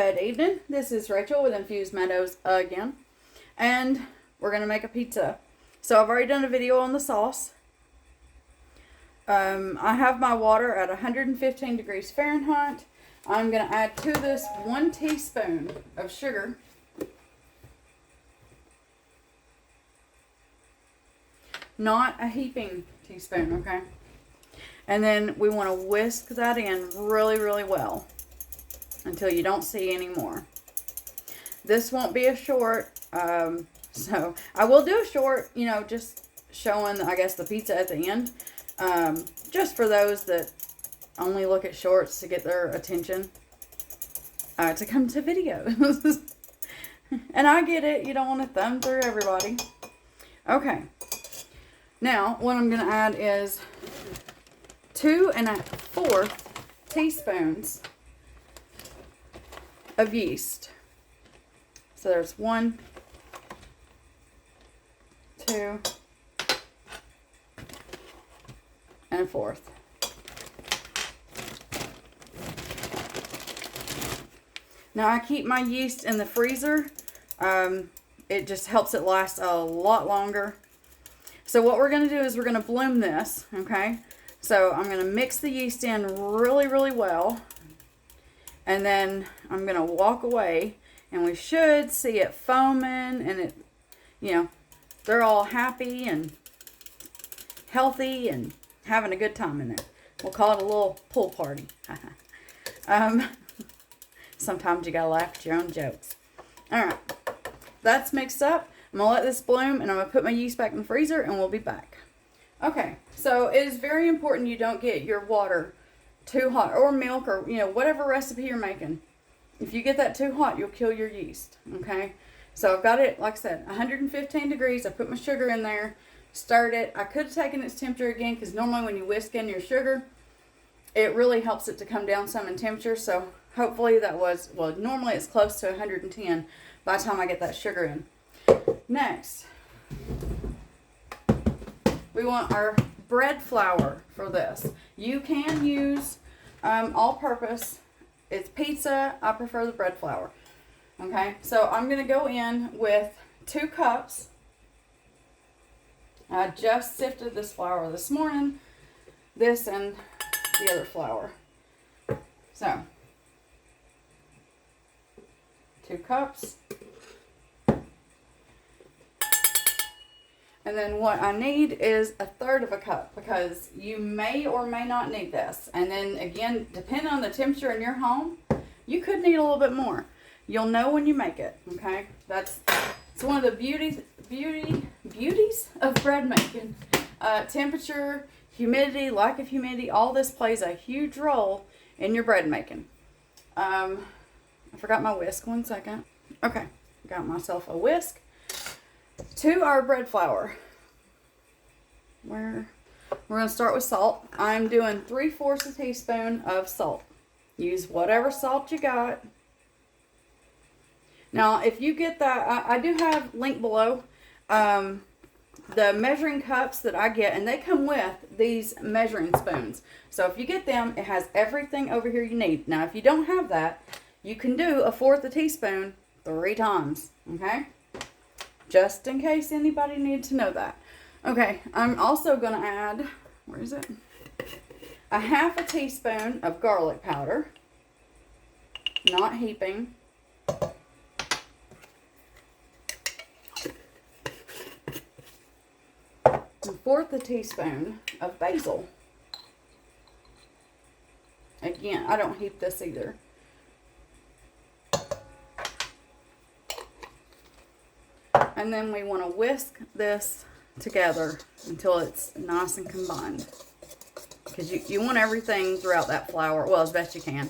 Good evening. This is Rachel with Infused Meadows again. And we're going to make a pizza. So I've already done a video on the sauce. I have my water at 115 degrees Fahrenheit. I'm going to add to this 1 teaspoon of sugar. Not a heaping teaspoon, okay? And then we want to whisk that in really, really well until you don't see any more. This won't be a short, so I will do a short, just showing, I guess, the pizza at the end. Just for those that only look at shorts to get their attention, to come to videos. And I get it, you don't want to thumb through everybody. Okay. Now, what I'm going to add is 2 1/4 teaspoons of yeast. So there's 1, 2, and 1/4. Now I keep my yeast in the freezer. It just helps it last a lot longer. So what we're going to do is we're going to bloom this, okay? So I'm going to mix the yeast in really, really well. And then I'm going to walk away. And we should see it foaming. And it, they're all happy and healthy and having a good time in there. We'll call it a little pool party. Sometimes you got to laugh at your own jokes. Alright. That's mixed up. I'm going to let this bloom, and I'm going to put my yeast back in the freezer, and we'll be back. Okay, so it is very important you don't get your water too hot, or milk, or, whatever recipe you're making. If you get that too hot, you'll kill your yeast, okay? So I've got it, like I said, 115 degrees. I put my sugar in there, stirred it. I could have taken its temperature again, because normally when you whisk in your sugar, it really helps it to come down some in temperature. So hopefully that was, well, normally it's close to 110 by the time I get that sugar in. Next, we want our bread flour for this. You can use all-purpose. It's pizza. I prefer the bread flour. Okay, so I'm going to go in with 2 cups. I just sifted this flour this morning. This and the other flour. So, 2 cups. And then what I need is 1/3 of a cup, because you may or may not need this. And then again, depending on the temperature in your home, you could need a little bit more. You'll know when you make it, okay? It's one of the beauties of bread making. Temperature, humidity, lack of humidity, all this plays a huge role in your bread making. I forgot my whisk. 1 second. Okay, got myself a whisk. To our bread flour, we're going to start with salt. I'm doing 3/4 teaspoon of salt. Use whatever salt you got. Now, if you get that, I do have link below the measuring cups that I get, and they come with these measuring spoons. So if you get them, it has everything over here you need. Now, if you don't have that, you can do 1/4 teaspoon 3 times, okay? Just in case anybody needs to know that. Okay, I'm also going to add, where is it? 1/2 teaspoon of garlic powder. Not heaping. And 1/4 teaspoon of basil. Again, I don't heap this either. And then we want to whisk this together until it's nice and combined. Because you want everything throughout that flour, well, as best you can.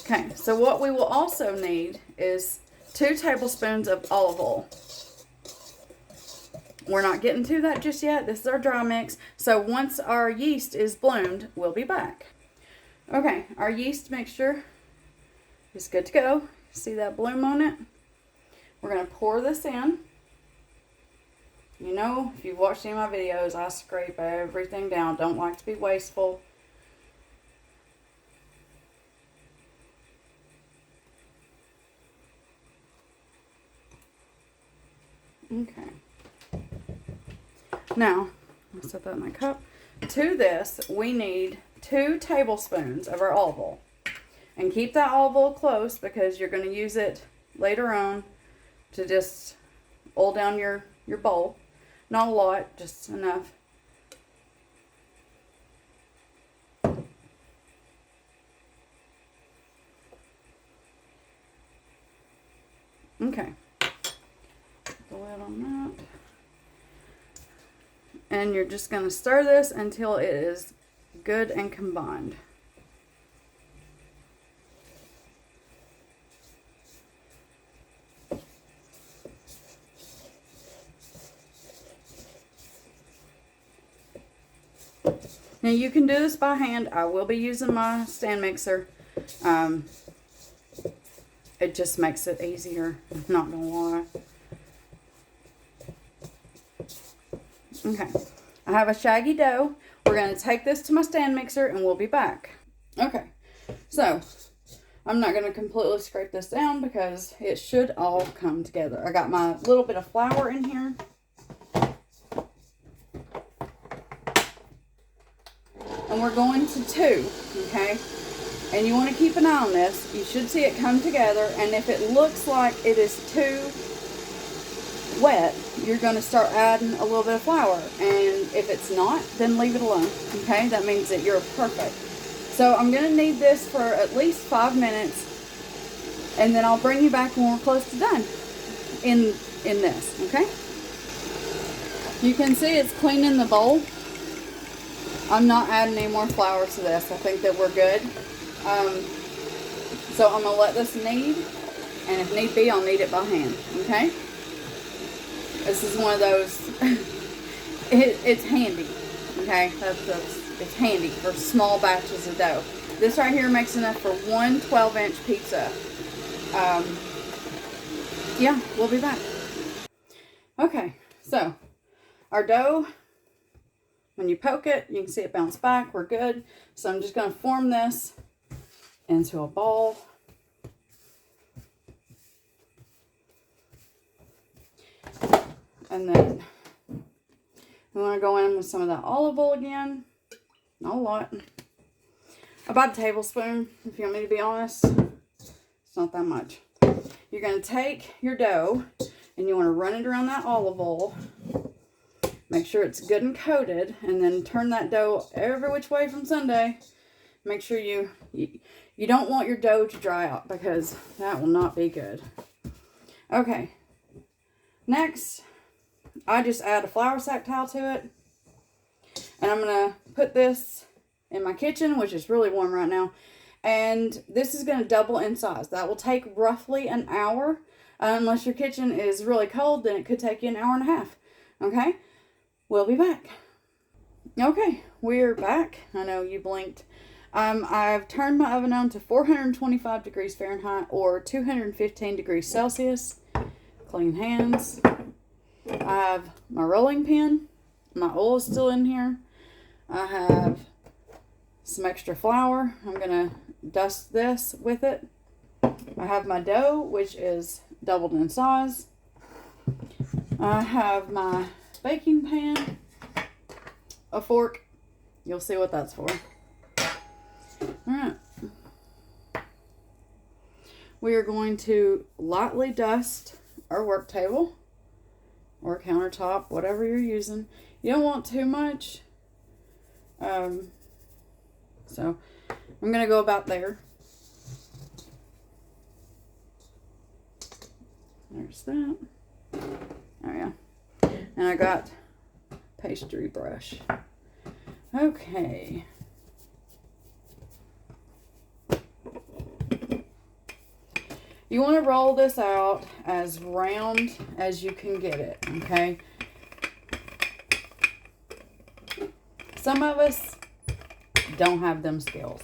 Okay, so what we will also need is 2 tablespoons of olive oil. We're not getting to that just yet. This is our dry mix. So once our yeast is bloomed, we'll be back. Okay, our yeast mixture is good to go. See that bloom on it? We're going to pour this in. You know, if you've watched any of my videos, I scrape everything down. Don't like to be wasteful. Okay. Now, I'll set that in my cup. To this, we need 2 tablespoons of our olive oil. And keep that olive oil close because you're going to use it later on to just oil down your bowl. Not a lot, just enough. Okay. Put the lid on that. And you're just going to stir this until it is good and combined. Now you can do this by hand. I will be using my stand mixer. It just makes it easier, not gonna lie. Okay, I have a shaggy dough. We're gonna take this to my stand mixer and we'll be back. Okay, so I'm not gonna completely scrape this down because it should all come together. I got my little bit of flour in here. And we're going to 2, okay? And you want to keep an eye on this. You should see it come together. And if it looks like it is too wet, you're going to start adding a little bit of flour. And if it's not, then leave it alone, okay? That means that you're perfect. So I'm going to knead this for at least 5 minutes. And then I'll bring you back when we're close to done in this, okay? You can see it's cleaning the bowl. I'm not adding any more flour to this. I think that we're good. So I'm going to let this knead. And if need be, I'll knead it by hand. Okay? This is one of those. It's handy. Okay? It's handy for small batches of dough. This right here makes enough for 1 12-inch pizza. Yeah, we'll be back. Okay. So, our dough. When you poke it, you can see it bounce back. We're good. So I'm just going to form this into a ball. And then we want to go in with some of that olive oil again. Not a lot. About a tablespoon, if you want me to be honest. It's not that much. You're going to take your dough and you want to run it around that olive oil. Make sure it's good and coated, and then turn that dough every which way from Sunday. Make sure you don't want your dough to dry out because that will not be good. Okay. Next, I just add a flour sack towel to it. And I'm going to put this in my kitchen, which is really warm right now. And this is going to double in size. That will take roughly an hour. Unless your kitchen is really cold, then it could take you an hour and a half. Okay? We'll be back. Okay, we're back. I know you blinked. I've turned my oven on to 425 degrees Fahrenheit or 215 degrees Celsius. Clean hands. I have my rolling pin. My oil is still in here. I have some extra flour. I'm going to dust this with it. I have my dough, which is doubled in size. I have my baking pan, a fork. You'll see what that's for. Alright. We are going to lightly dust our work table or countertop, whatever you're using. You don't want too much. So I'm going to go about there. There's that. Oh yeah. And I got pastry brush. Okay. You want to roll this out as round as you can get it, okay? Some of us don't have them skills.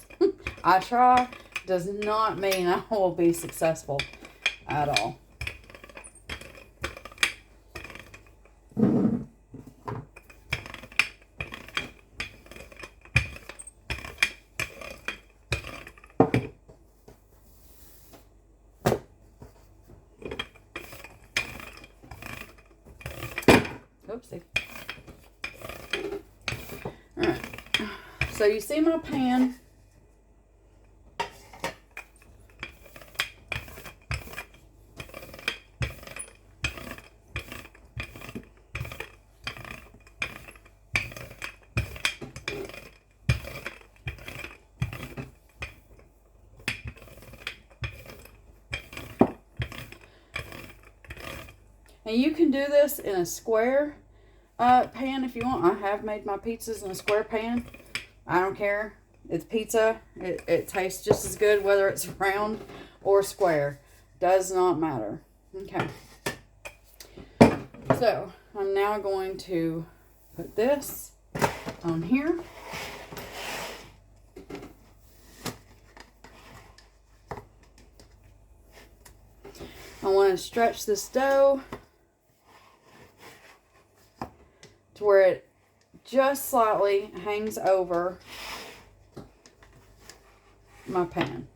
I try, does not mean I will be successful at all. Whoopsie. All right. So you see my pan. And you can do this in a square pan if you want. I have made my pizzas in a square pan. I don't care. It's pizza. It tastes just as good whether it's round or square. Does not matter. Okay. So I'm now going to put this on here. I want to stretch this dough to where it just slightly hangs over my pan.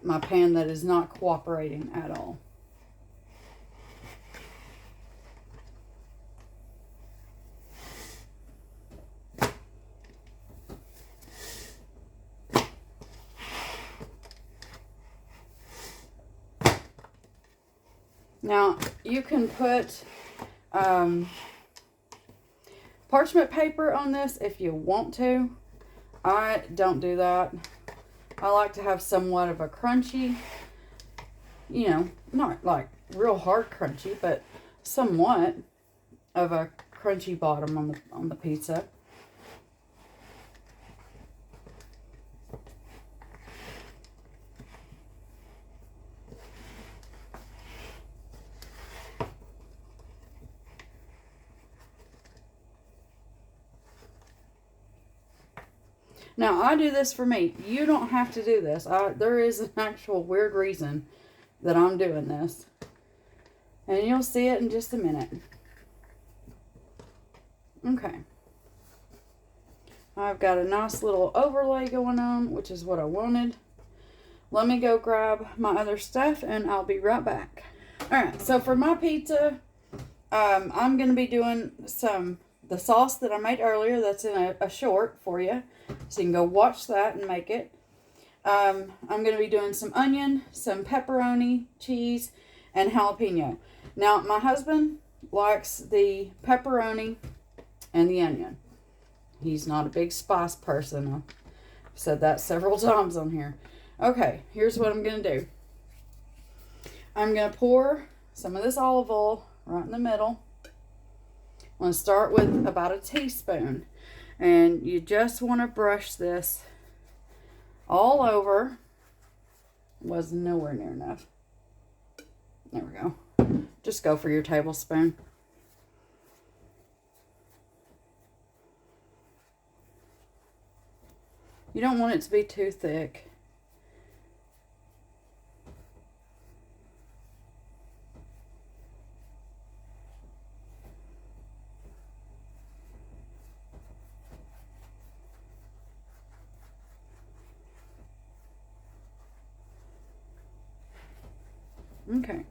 My pan that is not cooperating at all. Now, you can put parchment paper on this if you want to. I don't do that. I like to have somewhat of a crunchy, you know, not like real hard crunchy, but somewhat of a crunchy bottom on the pizza. Now, I do this for me. You don't have to do this. There is an actual weird reason that I'm doing this. And you'll see it in just a minute. Okay. I've got a nice little overlay going on, which is what I wanted. Let me go grab my other stuff, and I'll be right back. Alright, so for my pizza, I'm going to be doing the sauce that I made earlier. That's in a short for you. So you can go watch that and make it. I'm going to be doing some onion, some pepperoni, cheese, and jalapeno. Now, my husband likes the pepperoni and the onion. He's not a big spice person. I've said that several times on here. Okay, here's what I'm going to do. I'm going to pour some of this olive oil right in the middle. I'm going to start with about a teaspoon. And you just want to brush this all over. Was nowhere near enough. There we go. Just go for your tablespoon. You don't want it to be too thick. Okay.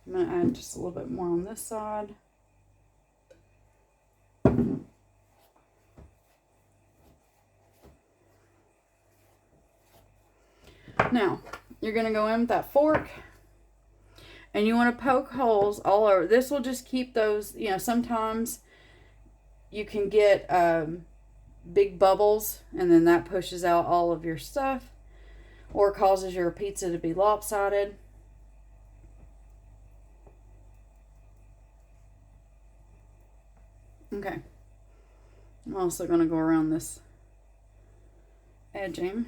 I'm going to add just a little bit more on this side. Now, you're going to go in with that fork, and you want to poke holes all over. This will just keep those, you know, sometimes you can get big bubbles, and then that pushes out all of your stuff or causes your pizza to be lopsided. Okay. I'm also going to go around this edging.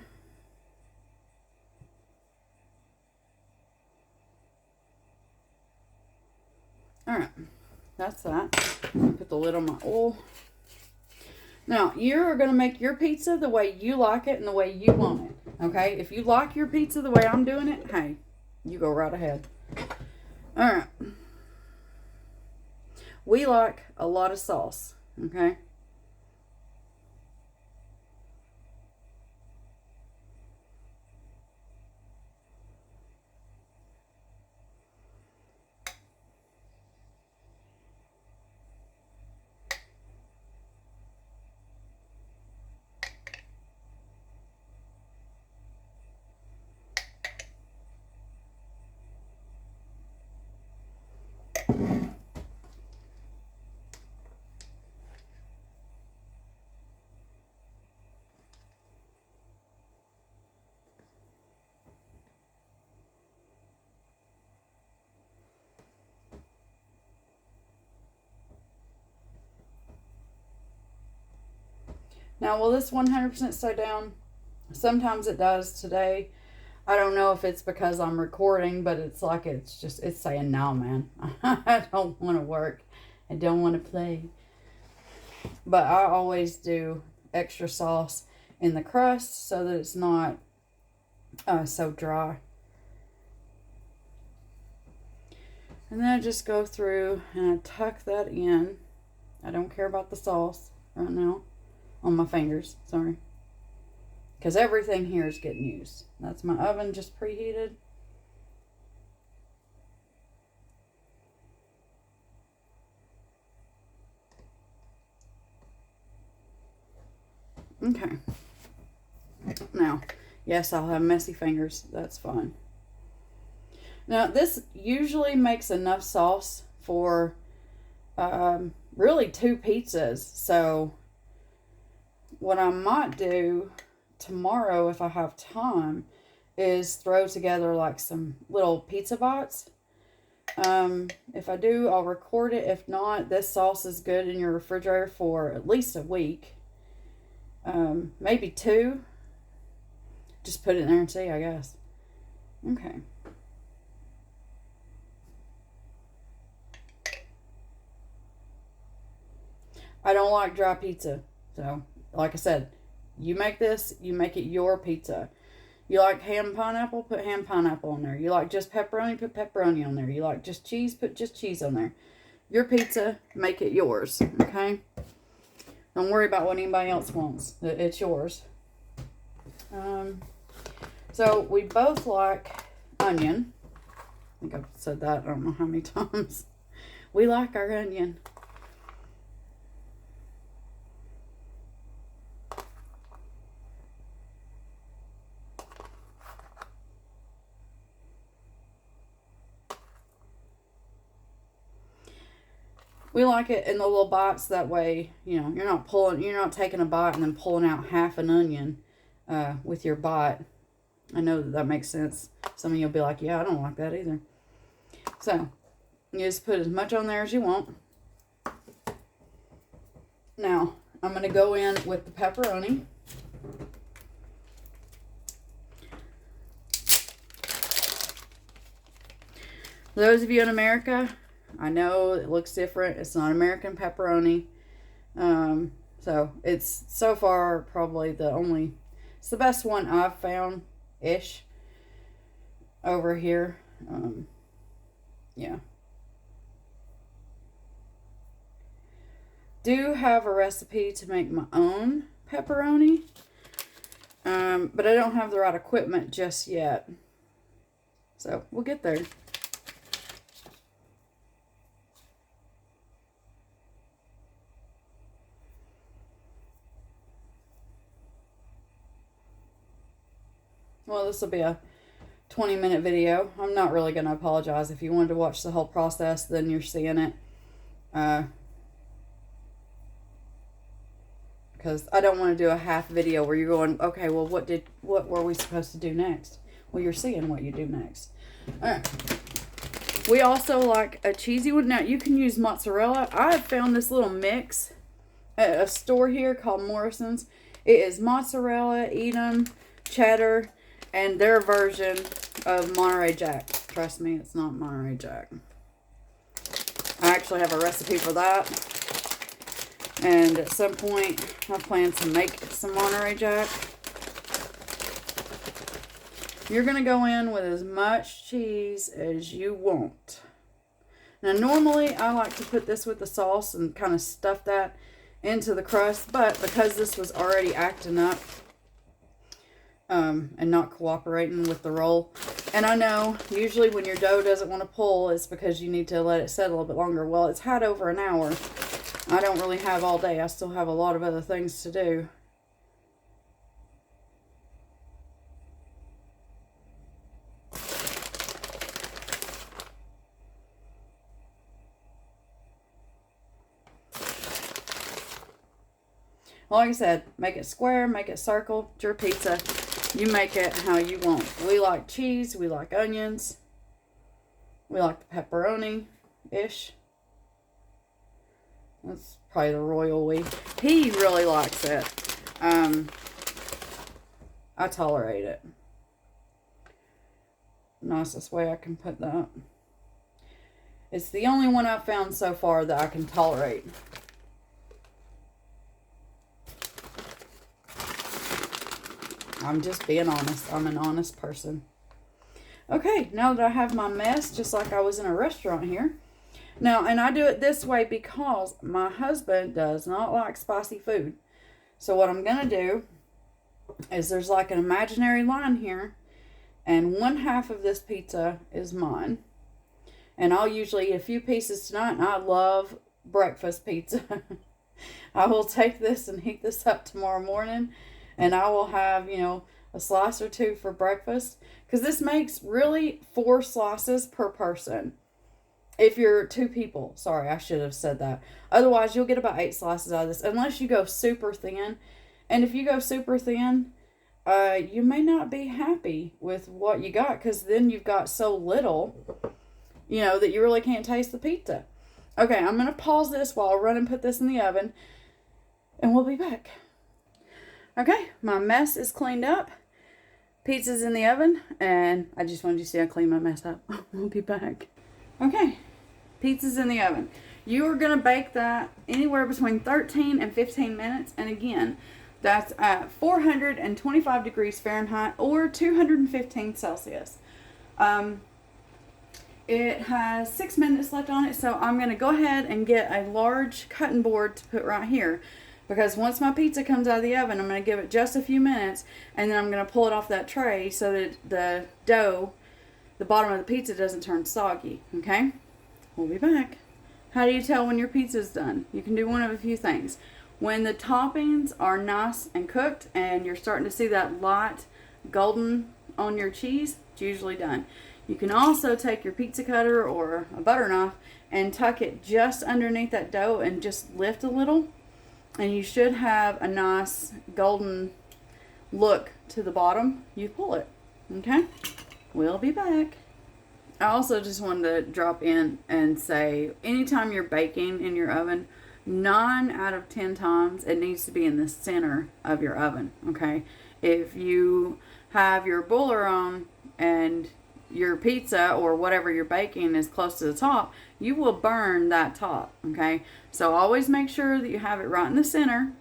Alright, that's that. Put the lid on my oil. Now, you're going to make your pizza the way you like it and the way you want it. Okay? If you like your pizza the way I'm doing it, hey, you go right ahead. Alright. We like a lot of sauce. Okay? Now, will this 100% stay down? Sometimes it does. Today, I don't know if it's because I'm recording, but it's like it's saying, no, man, I don't want to work. I don't want to play. But I always do extra sauce in the crust so that it's not so dry. And then I just go through and I tuck that in. I don't care about the sauce right now on my fingers, sorry. Because everything here is getting used. That's my oven just preheated. Okay. Now, yes, I'll have messy fingers. That's fine. Now, this usually makes enough sauce for really 2 pizzas. So, what I might do tomorrow, if I have time, is throw together like some little pizza bites. If I do, I'll record it. If not, this sauce is good in your refrigerator for at least a week. Maybe 2. Just put it in there and see, I guess. Okay. I don't like dry pizza. So, like I said, you make this, you make it your pizza. You like ham pineapple, put ham pineapple on there. You like just pepperoni, put pepperoni on there. You like just cheese, put just cheese on there. Your pizza, make it yours, okay? Don't worry about what anybody else wants. It's yours. So we both like onion. I think I've said that I don't know how many times. We like our onion. We like it in the little bites. That way, you know, you're not taking a bite and then pulling out half an onion with your bite. I know that makes sense. Some of you will be like, yeah, I don't like that either. So, you just put as much on there as you want. Now, I'm going to go in with the pepperoni. For those of you in America, I know it looks different. It's not American pepperoni. So it's so far probably it's the best one I've found-ish over here. Yeah. Do have a recipe to make my own pepperoni. But I don't have the right equipment just yet. So we'll get there. Well, this will be a 20-minute video. I'm not really going to apologize. If you wanted to watch the whole process, then you're seeing it. Because I don't want to do a half video where you're going, okay, well, what were we supposed to do next? Well, you're seeing what you do next. All right. We also like a cheesy one. Now, you can use mozzarella. I have found this little mix at a store here called Morrison's. It is mozzarella, Edam, cheddar, and their version of Monterey Jack. Trust me, it's not Monterey Jack. I actually have a recipe for that. And at some point, I plan to make some Monterey Jack. You're going to go in with as much cheese as you want. Now, normally, I like to put this with the sauce and kind of stuff that into the crust. But because this was already acting up, and not cooperating with the roll. And I know, usually when your dough doesn't want to pull, it's because you need to let it settle a little bit longer. Well, it's had over an hour. I don't really have all day. I still have a lot of other things to do. Like I said, make it square, make it circle. It's your pizza. You make it how you want. We like cheese. We like onions. We like the pepperoni-ish. That's probably the royal we. He really likes it. I tolerate it. Nicest way I can put that. It's the only one I've found so far that I can tolerate. I'm just being honest. I'm an honest person. Okay, now that I have my mess, just like I was in a restaurant here. Now, and I do it this way because my husband does not like spicy food. So what I'm going to do is there's like an imaginary line here. And one half of this pizza is mine. And I'll usually eat a few pieces tonight. And I love breakfast pizza. I will take this and heat this up tomorrow morning. And I will have, you know, a slice or two for breakfast. Because this makes really 4 slices per person. If you're 2 people. Sorry, I should have said that. Otherwise, you'll get about 8 slices out of this. Unless you go super thin. And if you go super thin, you may not be happy with what you got. Because then you've got so little, you know, that you really can't taste the pizza. Okay, I'm going to pause this while I run and put this in the oven. And we'll be back. Okay, my mess is cleaned up. Pizza's in the oven. And I just wanted you to see I cleaned my mess up. We'll be back. Okay, pizza's in the oven. You are going to bake that anywhere between 13 and 15 minutes. And again, that's at 425 degrees Fahrenheit or 215 Celsius. It has 6 minutes left on it, so I'm going to go ahead and get a large cutting board to put right here. Because once my pizza comes out of the oven, I'm going to give it just a few minutes, and then I'm going to pull it off that tray so that the dough, the bottom of the pizza, doesn't turn soggy. Okay? We'll be back. How do you tell when your pizza's done? You can do one of a few things. When the toppings are nice and cooked and you're starting to see that light golden on your cheese, it's usually done. You can also take your pizza cutter or a butter knife and tuck it just underneath that dough and just lift a little. And you should have a nice golden look to the bottom. You pull it. Okay? We'll be back. I also just wanted to drop in and say, anytime you're baking in your oven, 9 out of 10 times it needs to be in the center of your oven. Okay? If you have your boiler on and your pizza or whatever you're baking is close to the top, you will burn that top. Okay? So always make sure that you have it right in the center.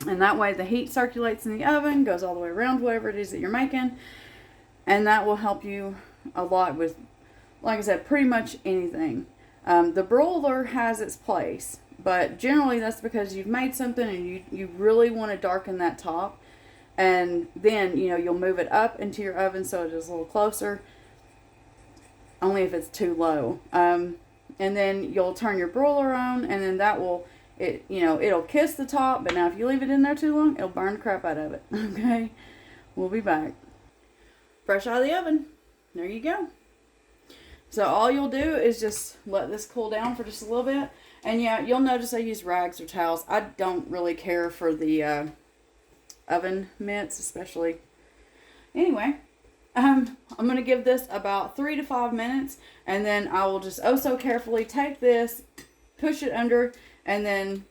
And that way the heat circulates in the oven, goes all the way around whatever it is that you're making. And that will help you a lot with, like I said, pretty much anything. The broiler has its place, but generally that's because you've made something and you really want to darken that top. And then, you know, you'll move it up into your oven so it is a little closer, only if it's too low. And then you'll turn your broiler on, and then that will, it'll kiss the top, but now if you leave it in there too long, it'll burn the crap out of it. Okay? We'll be back. Fresh out of the oven. There you go. So all you'll do is just let this cool down for just a little bit. And yeah, you'll notice I use rags or towels. I don't really care for the oven mitts, especially. Anyway, I'm going to give this about 3 to 5 minutes. And then I will just so carefully take this, push it under, and then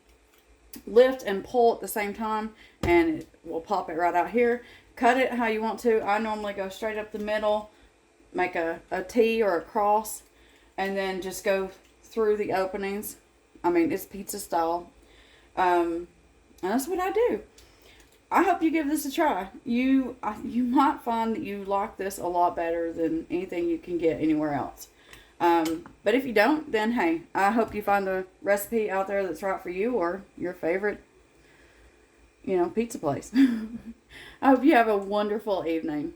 lift and pull at the same time. And it will pop it right out here. Cut it how you want to. I normally go straight up the middle, make a T or a cross, and then just go through the openings. I mean, it's pizza style. And that's what I do. I hope you give this a try. You might find that you like this a lot better than anything you can get anywhere else. But if you don't, then hey, I hope you find the recipe out there that's right for you or your favorite, pizza place. I hope you have a wonderful evening.